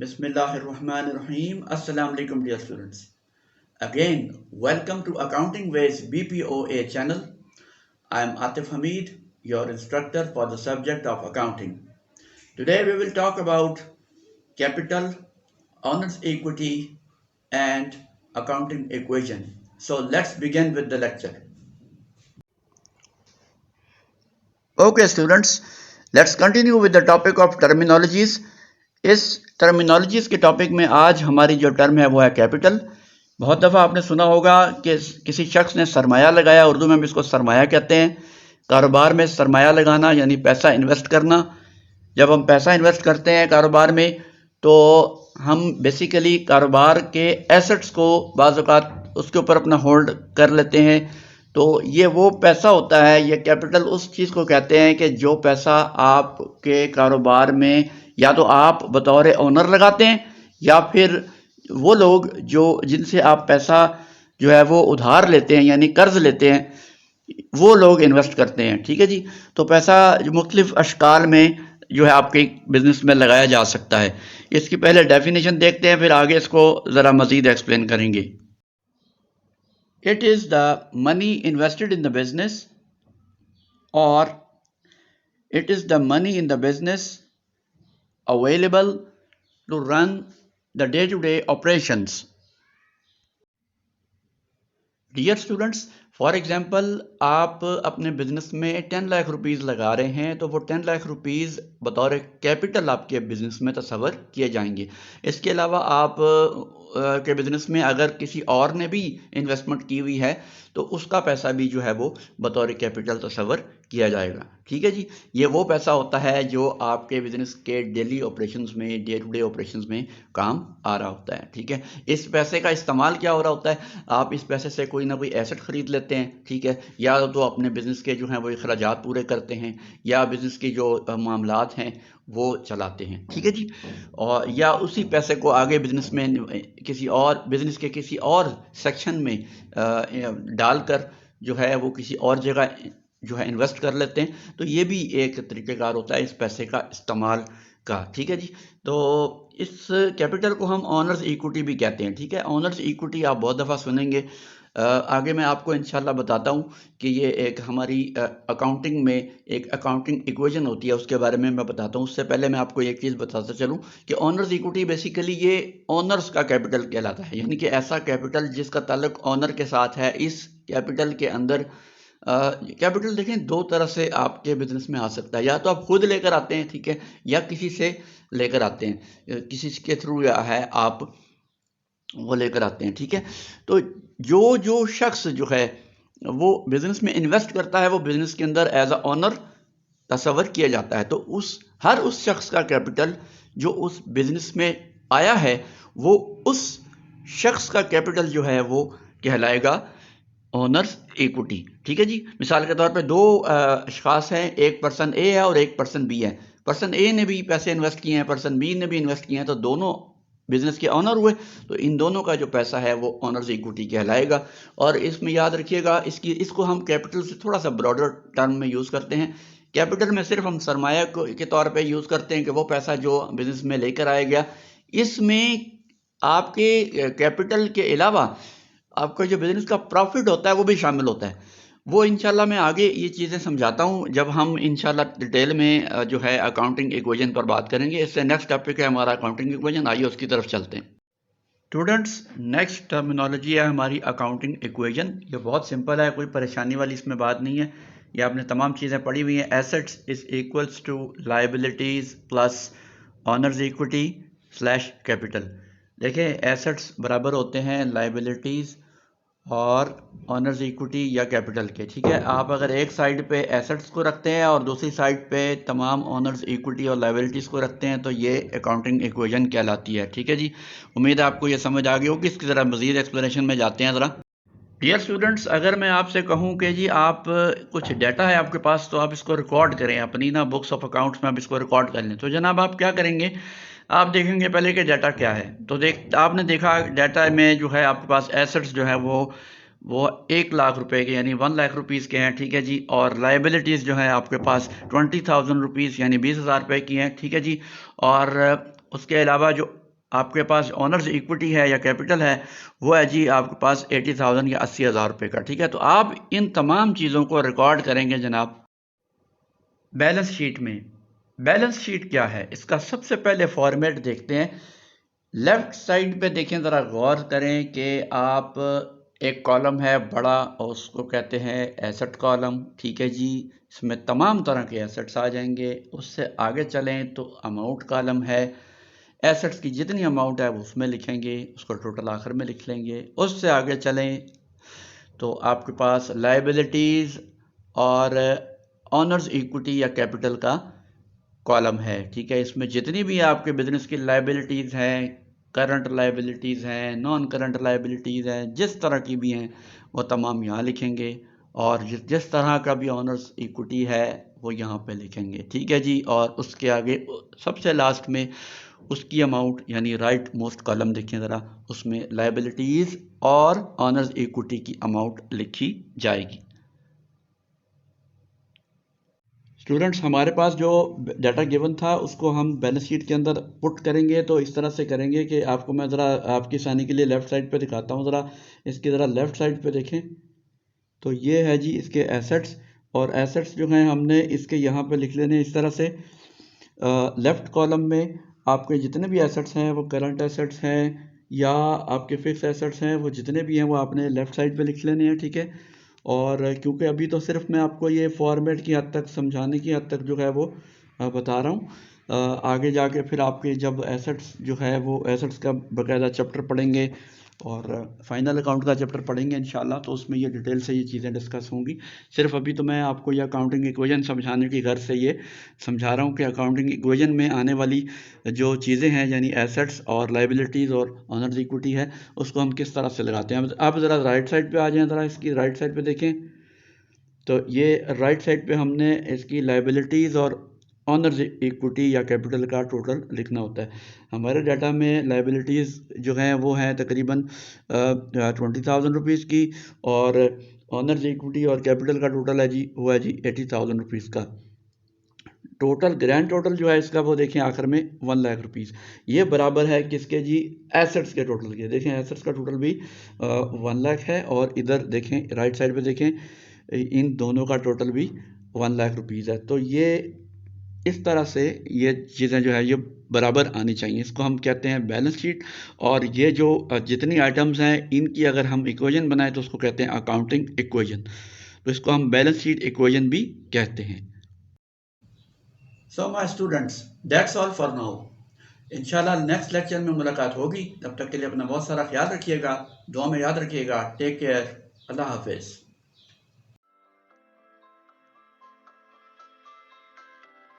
Bismillahirrahmanirrahim. Assalamu alaikum, dear students. Again, welcome to Accounting Ways BPOA channel. I am Atif Hamid, your instructor for the subject of accounting. Today we will talk about capital, owner's equity, and accounting equation. So let's begin with the lecture. Okay, students, let's continue with the topic of terminologies. इस terminologies के topic में आज हमारी जो term है वो है capital. बहुत दफ़ा आपने सुना होगा कि किसी शख्स ने सरमाया लगाया, उर्दू में हम इसको सरमाया कहते हैं। कारोबार में सरमाया लगाना यानी पैसा इन्वेस्ट करना। जब हम पैसा इन्वेस्ट करते हैं कारोबार में तो हम बेसिकली कारोबार के एसेट्स को बाज़ औक़ात उसके ऊपर अपना होल्ड कर लेते हैं। तो ये वो पैसा होता है, ये कैपिटल उस चीज़ को कहते हैं कि जो पैसा आपके कारोबार में या तो आप बतौर ओनर लगाते हैं या फिर वो लोग जो जिनसे आप पैसा जो है वो उधार लेते हैं यानी कर्ज लेते हैं, वो लोग इन्वेस्ट करते हैं। ठीक है जी। तो पैसा मुख्तलिफ अशकाल में जो है आपके बिजनेस में लगाया जा सकता है। इसकी पहले डेफिनेशन देखते हैं, फिर आगे इसको ज़रा मज़ीद एक्सप्लेन करेंगे। It is the money invested in the business और it is the money in the business available to run the day-to-day operations. Dear students, for example आप अपने बिजनेस में 10 लाख रुपीज़ लगा रहे हैं तो वो 10 लाख रुपीज़ बतौर कैपिटल आपके बिजनेस में तस्वर किए जाएंगे। इसके अलावा आप के बिजनेस में अगर किसी और ने भी इन्वेस्टमेंट की हुई है तो उसका पैसा भी जो है वो बतौर कैपिटल तस्वर किया जाएगा। ठीक है जी। ये वो पैसा होता है जो आपके बिजनेस के डेली ऑपरेशंस में, डे टू डे ऑपरेशंस में काम आ रहा होता है। ठीक है। इस पैसे का इस्तेमाल क्या हो रहा होता है, आप इस पैसे से कोई ना कोई एसेट खरीद लेते हैं। ठीक है। या तो अपने बिजनेस के जो हैं वो अखराजात पूरे करते हैं या बिजनेस की जो मामलात हैं वो चलाते हैं। ठीक है जी। और या उसी पैसे को आगे बिजनेस में किसी और बिजनेस के किसी और सेक्शन में डालकर जो है वो किसी और जगह जो है इन्वेस्ट कर लेते हैं। तो ये भी एक तरीक़ेकार होता है इस पैसे का इस्तेमाल का। ठीक है जी। तो इस कैपिटल को हम ऑनर्स इक्विटी भी कहते हैं। ठीक है। ऑनर्स इक्विटी आप बहुत दफ़ा सुनेंगे। आगे मैं आपको इंशाल्लाह बताता हूँ कि ये एक हमारी अकाउंटिंग में एक अकाउंटिंग इक्वेशन होती है, उसके बारे में मैं बताता हूँ। उससे पहले मैं आपको एक चीज़ बताता चलूँ कि ऑनर्स इक्विटी बेसिकली ये ऑनर्स का कैपिटल कहलाता है, यानी कि ऐसा कैपिटल जिसका ताल्लुक ऑनर के साथ है। इस कैपिटल के अंदर कैपिटल देखें दो तरह से आपके बिजनेस में आ सकता है, या तो आप खुद लेकर आते हैं, ठीक है, या किसी से लेकर आते हैं, किसी के थ्रू या है आप वो लेकर आते हैं। ठीक है। तो जो शख्स जो है वो बिजनेस में इन्वेस्ट करता है वो बिजनेस के अंदर एज अ ऑनर तस्वर किया जाता है। तो हर उस शख्स का कैपिटल जो उस बिजनेस में आया है वो उस शख्स का कैपिटल जो है वो कहलाएगा ओनर्स इक्विटी। ठीक है जी। मिसाल के तौर पे दो अशखास हैं, एक पर्सन ए है और एक पर्सन बी है। पर्सन ए ने भी पैसे इन्वेस्ट किए हैं, पर्सन बी ने भी इन्वेस्ट किए हैं, तो दोनों बिजनेस के ऑनर हुए। तो इन दोनों का जो पैसा है वो ऑनर्स इक्विटी कहलाएगा। और इसमें याद रखिएगा इसको हम कैपिटल से थोड़ा सा ब्रॉडर टर्म में यूज़ करते हैं। कैपिटल में सिर्फ हम सरमाया के तौर पे यूज़ करते हैं कि वो पैसा जो बिजनेस में लेकर आया गया। इसमें आपके कैपिटल के अलावा आपका जो बिजनेस का प्रॉफिट होता है वो भी शामिल होता है। वो इंशाल्लाह मैं आगे ये चीज़ें समझाता हूँ जब हम इंशाल्लाह डिटेल में जो है अकाउंटिंग इक्वेशन पर बात करेंगे। इससे नेक्स्ट टॉपिक है हमारा अकाउंटिंग इक्वेशन। आइए उसकी तरफ चलते हैं। स्टूडेंट्स, नेक्स्ट टर्मिनोलॉजी है हमारी अकाउंटिंग इक्वेशन। ये बहुत सिंपल है, कोई परेशानी वाली इसमें बात नहीं है। ये आपने तमाम चीज़ें पढ़ी हुई हैं। Assets is equals to liabilities plus owner's equity slash capital. देखें, एसेट्स बराबर होते हैं लाइबिलिटीज़ और ऑनर्स इक्विटी या कैपिटल के। ठीक है। आप अगर एक साइड पे एसेट्स को रखते हैं और दूसरी साइड पे तमाम ऑनर्स इक्विटी और लायबिलिटीज़ को रखते हैं तो ये अकाउंटिंग इक्वेशन कहलाती है। ठीक है जी। उम्मीद है आपको ये समझ आ गई होगी। इसकी ज़रा मज़ीद एक्सप्लेनेशन में जाते हैं ज़रा। डियर स्टूडेंट्स, अगर मैं आपसे कहूँ कि जी आप कुछ डाटा है आपके पास तो आप इसको रिकॉर्ड करें अपनी ना बुक्स ऑफ अकाउंट्स में, आप इसको रिकॉर्ड कर लें, तो जनाब आप क्या करेंगे, आप देखेंगे पहले कि डाटा क्या है। तो आपने देखा डाटा में जो है आपके पास एसेट्स जो है वो 1 लाख रुपए के यानी 1 लाख रुपीज़ के हैं। ठीक है जी। और लाइबिलिटीज़ जो है आपके पास 20,000 रुपीज़ यानी 20,000 रुपये की हैं। ठीक है जी। और उसके अलावा जो आपके पास ऑनर्स इक्विटी है या कैपिटल है, वो है जी आपके पास 80,000 या 80,000 रुपये का। ठीक है, तो आप इन तमाम चीज़ों को रिकॉर्ड करेंगे जनाब बैलेंस शीट में। बैलेंस शीट क्या है, इसका सबसे पहले फॉर्मेट देखते हैं। लेफ्ट साइड पे देखें, ज़रा गौर करें कि आप एक कॉलम है बड़ा और उसको कहते हैं एसेट कॉलम। ठीक है जी, इसमें तमाम तरह के एसेट्स आ जाएंगे। उससे आगे चलें तो अमाउंट कॉलम है, एसेट्स की जितनी अमाउंट है वो उसमें लिखेंगे, उसको टोटल आखिर में लिख लेंगे। उससे आगे चलें तो आपके पास लायबिलिटीज़ और ऑनर्स इक्विटी या कैपिटल का कॉलम है। ठीक है, इसमें जितनी भी आपके बिजनेस की लायबिलिटीज़ हैं, करंट लायबिलिटीज़ हैं, नॉन करंट लायबिलिटीज़ हैं, जिस तरह की भी हैं वो तमाम यहाँ लिखेंगे, और जिस जिस तरह का भी ऑनर्स इक्विटी है वो यहाँ पे लिखेंगे। ठीक है जी, और उसके आगे सबसे लास्ट में उसकी अमाउंट यानी राइट मोस्ट कॉलम देखें ज़रा, उसमें लायबिलिटीज़ और ऑनर्स इक्विटी की अमाउंट लिखी जाएगी। स्टूडेंट्स, हमारे पास जो डाटा गिवन था उसको हम बैलेंस शीट के अंदर पुट करेंगे, तो इस तरह से करेंगे कि आपको मैं ज़रा आपकी आसानी के लिए लेफ़्ट साइड पे दिखाता हूँ। ज़रा इसकी ज़रा लेफ़्ट साइड पे देखें तो ये है जी इसके एसेट्स, और एसेट्स जो हैं हमने इसके यहाँ पे लिख लेने इस तरह से। लेफ़्ट कॉलम में आपके जितने भी एसेट्स हैं वो करंट एसेट्स हैं या आपके फिक्स एसेट्स हैं, वो जितने भी हैं वो आपने लेफ़्ट साइड पे लिख लेने हैं। ठीक है, और क्योंकि अभी तो सिर्फ मैं आपको ये फॉर्मेट की हद तक, समझाने की हद तक जो है वो बता रहा हूँ। आगे जाके फिर आपके जब एसेट्स जो है वो एसेट्स का बाकायदा चैप्टर पढ़ेंगे और फाइनल अकाउंट का चैप्टर पढ़ेंगे इंशाल्लाह, तो उसमें ये डिटेल से ये चीज़ें डिस्कस होंगी। सिर्फ अभी तो मैं आपको ये अकाउंटिंग इक्वेशन समझाने की गर्ज से ये समझा रहा हूँ कि अकाउंटिंग इक्वेशन में आने वाली जो चीज़ें हैं यानी एसेट्स और लायबिलिटीज़ और ऑनर्स इक्विटी है, उसको हम किस तरह से लगाते हैं। आप ज़रा राइट साइड पे आ जाएं, ज़रा इसकी राइट साइड पे देखें तो ये राइट साइड पे हमने इसकी लायबिलिटीज़ और ऑनर्स इक्विटी या कैपिटल का टोटल लिखना होता है। हमारे डाटा में लायबिलिटीज़ जो हैं वो हैं तकरीबन 20,000 रुपीज़ की, और ऑनर्स इक्विटी और कैपिटल का टोटल है जी वो है जी 80,000 रुपीज़ का। टोटल ग्रैंड टोटल जो है इसका वो देखें आखिर में 1 लाख रुपीज़। ये बराबर है किसके जी, एसेट्स के टोटल के। देखें एसेट्स का टोटल भी 1 लाख है, और इधर देखें राइट साइड पे देखें इन दोनों का टोटल भी 1 लाख रुपीज़ है। तो ये इस तरह से ये चीज़ें जो है ये बराबर आनी चाहिए, इसको हम कहते हैं बैलेंस शीट। और ये जो जितनी आइटम्स हैं इनकी अगर हम इक्वेशन बनाएं तो उसको कहते हैं अकाउंटिंग इक्वेशन, तो इसको हम बैलेंस शीट इक्वेशन भी कहते हैं। So my students, that's all for now. इंशाल्लाह नेक्स्ट लेक्चर में मुलाकात होगी, तब तक के लिए अपना बहुत सारा ख्याल रखिएगा, दुआ में याद रखिएगा। टेक केयर, अल्लाह हाफिज़।